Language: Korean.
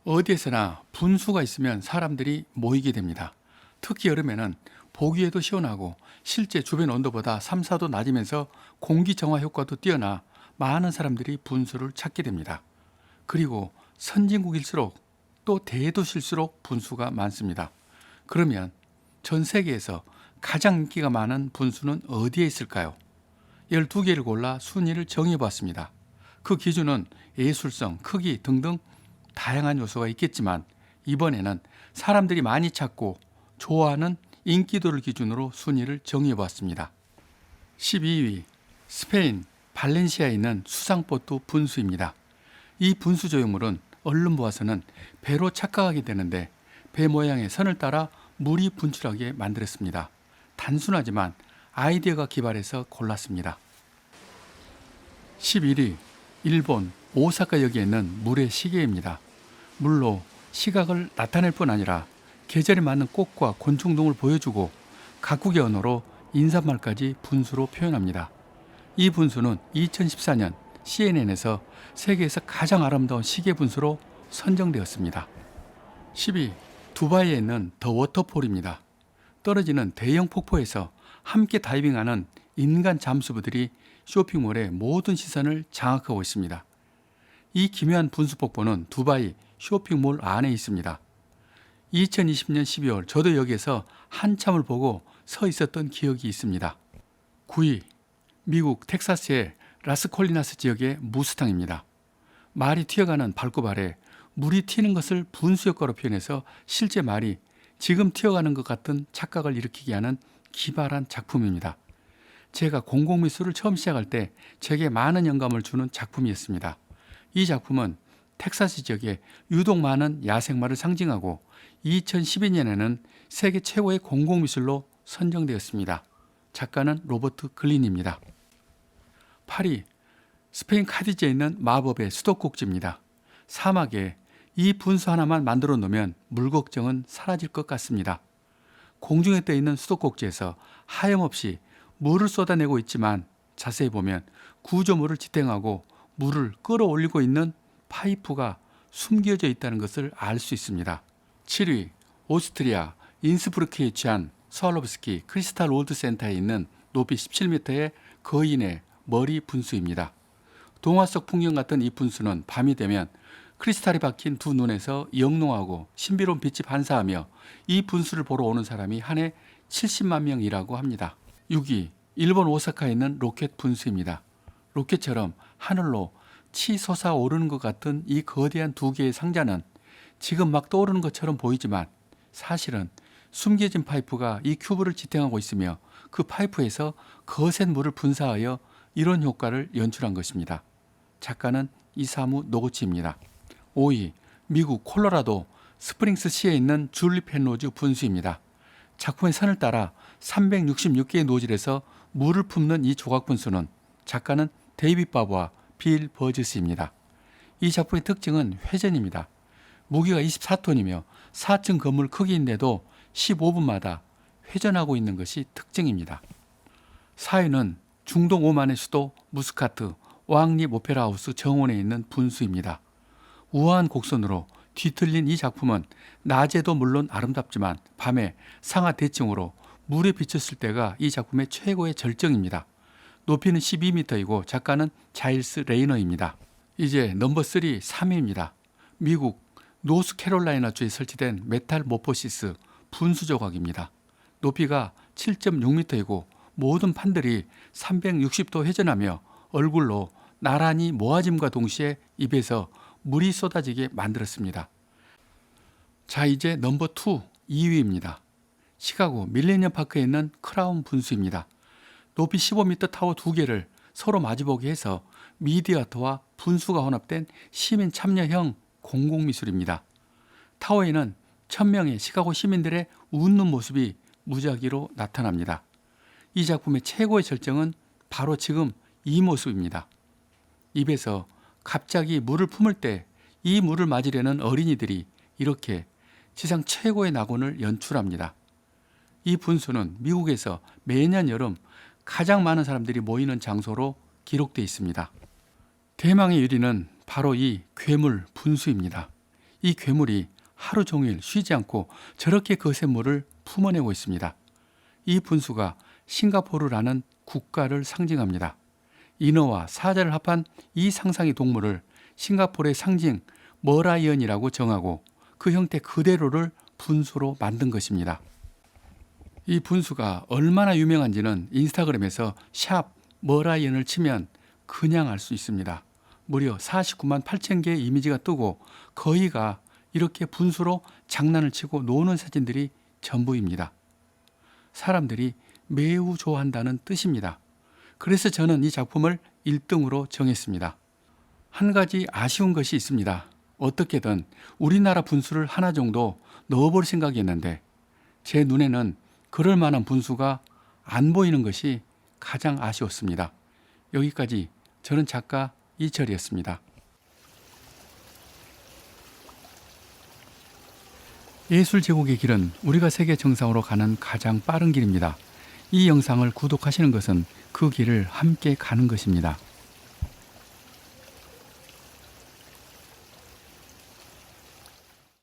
어디에서나 분수가 있으면 사람들이 모이게 됩니다. 특히 여름에는 보기에도 시원하고 실제 주변 온도보다 3, 4도 낮으면서 공기 정화 효과도 뛰어나 많은 사람들이 분수를 찾게 됩니다. 그리고 선진국일수록 또 대도시일수록 분수가 많습니다. 그러면 전 세계에서 가장 인기가 많은 분수는 어디에 있을까요? 12개를 골라 순위를 정해 보았습니다. 그 기준은 예술성, 크기 등등 다양한 요소가 있겠지만 이번에는 사람들이 많이 찾고 좋아하는 인기도를 기준으로 순위를 정해 보았습니다. 12위 스페인 발렌시아에 있는 수상보트 분수입니다. 이 분수 조형물은 얼른 보아서는 배로 착각하게 되는데 배 모양의 선을 따라 물이 분출하게 만들었습니다. 단순하지만 아이디어가 기발해서 골랐습니다. 11위 일본 오사카역에 있는 물의 시계입니다. 물로 시각을 나타낼 뿐 아니라 계절에 맞는 꽃과 곤충 등을 보여주고 각국의 언어로 인사말까지 분수로 표현합니다. 이 분수는 2014년 CNN에서 세계에서 가장 아름다운 시계 분수로 선정되었습니다. 10위 두바이에 있는 더 워터폴입니다. 떨어지는 대형 폭포에서 함께 다이빙하는 인간 잠수부들이 쇼핑몰의 모든 시선을 장악하고 있습니다. 이 기묘한 분수폭포는 두바이 쇼핑몰 안에 있습니다. 2020년 12월 저도 여기에서 한참을 보고 서 있었던 기억이 있습니다. 9위 미국 텍사스의 라스콜리나스 지역의 무스탕입니다. 말이 튀어가는 발굽 아래 물이 튀는 것을 분수 효과로 표현해서 실제 말이 지금 튀어가는 것 같은 착각을 일으키게 하는 기발한 작품입니다. 제가 공공미술을 처음 시작할 때 제게 많은 영감을 주는 작품이었습니다. 이 작품은 텍사스 지역에 유독 많은 야생마를 상징하고 2012년에는 세계 최고의 공공미술로 선정되었습니다. 작가는 로버트 글린입니다. 8위 스페인 카디즈에 있는 마법의 수도꼭지입니다. 사막에 이 분수 하나만 만들어 놓으면 물 걱정은 사라질 것 같습니다. 공중에 떠 있는 수도꼭지에서 하염없이 물을 쏟아내고 있지만 자세히 보면 구조물을 지탱하고 물을 끌어올리고 있는 파이프가 숨겨져 있다는 것을 알 수 있습니다. 7위 오스트리아 인스브루크에 위치한 스왈로브스키 크리스탈 월드 센터에 있는 높이 17m의 거인의 머리 분수입니다. 동화 속 풍경 같은 이 분수는 밤이 되면 크리스탈이 박힌 두 눈에서 영롱하고 신비로운 빛이 반사하며 이 분수를 보러 오는 사람이 한 해 70만 명이라고 합니다. 6위 일본 오사카에 있는 로켓 분수입니다. 로켓처럼 하늘로 치솟아 오르는 것 같은 이 거대한 두 개의 상자는 지금 막 떠오르는 것처럼 보이지만 사실은 숨겨진 파이프가 이 큐브를 지탱하고 있으며 그 파이프에서 거센 물을 분사하여 이런 효과를 연출한 것입니다. 작가는 이사무 노구치입니다. 5위 미국 콜로라도 스프링스시에 있는 줄리 펜로즈 분수입니다. 작품의 선을 따라 366개의 노즐에서 물을 품는 이 조각 분수는 작가는 데이빗 바브와 빌 버즈스입니다. 이 작품의 특징은 회전입니다. 무게가 24톤이며 4층 건물 크기인데도 15분마다 회전하고 있는 것이 특징입니다. 4위는 중동 오만의 수도 무스카트 왕립 오페라 하우스 정원에 있는 분수입니다. 우아한 곡선으로 뒤틀린 이 작품은 낮에도 물론 아름답지만 밤에 상하 대칭으로 물에 비쳤을 때가 이 작품의 최고의 절정입니다. 높이는 12m이고 작가는 자일스 레이너입니다. 이제 넘버 3 3위입니다. 미국 노스캐롤라이나주에 설치된 메탈 모포시스 분수 조각입니다. 높이가 7.6m이고 모든 판들이 360도 회전하며 얼굴로 나란히 모아짐과 동시에 입에서 물이 쏟아지게 만들었습니다. 자, 이제 넘버 2 2위입니다. 시카고 밀레니엄 파크에 있는 크라운 분수입니다. 높이 15m 타워 두 개를 서로 마주보게 해서 미디어 아트와 분수가 혼합된 시민 참여형 공공미술입니다. 타워에는 1000명의 시카고 시민들의 웃는 모습이 무작위로 나타납니다. 이 작품의 최고의 절정은 바로 지금 이 모습입니다. 입에서 갑자기 물을 품을 때 이 물을 맞으려는 어린이들이 이렇게 세상 최고의 낙원을 연출합니다. 이 분수는 미국에서 매년 여름 가장 많은 사람들이 모이는 장소로 기록되어 있습니다. 대망의 1위는 바로 이 괴물 분수입니다. 이 괴물이 하루 종일 쉬지 않고 저렇게 거센 물을 품어내고 있습니다. 이 분수가 싱가포르라는 국가를 상징합니다. 인어와 사자를 합한 이 상상의 동물을 싱가포르의 상징 머라이언이라고 정하고 그 형태 그대로를 분수로 만든 것입니다. 이 분수가 얼마나 유명한지는 인스타그램에서 샵 머라이언을 치면 그냥 알 수 있습니다. 무려 49만 8천 개의 이미지가 뜨고 거의가 이렇게 분수로 장난을 치고 노는 사진들이 전부입니다. 사람들이 매우 좋아한다는 뜻입니다. 그래서 저는 이 작품을 1등으로 정했습니다. 한 가지 아쉬운 것이 있습니다. 어떻게든 우리나라 분수를 하나 정도 넣어볼 생각이었는데 제 눈에는 그럴 만한 분수가 안 보이는 것이 가장 아쉬웠습니다. 여기까지 저는 작가 이철이었습니다. 예술 제국의 길은 우리가 세계 정상으로 가는 가장 빠른 길입니다. 이 영상을 구독하시는 것은 그 길을 함께 가는 것입니다.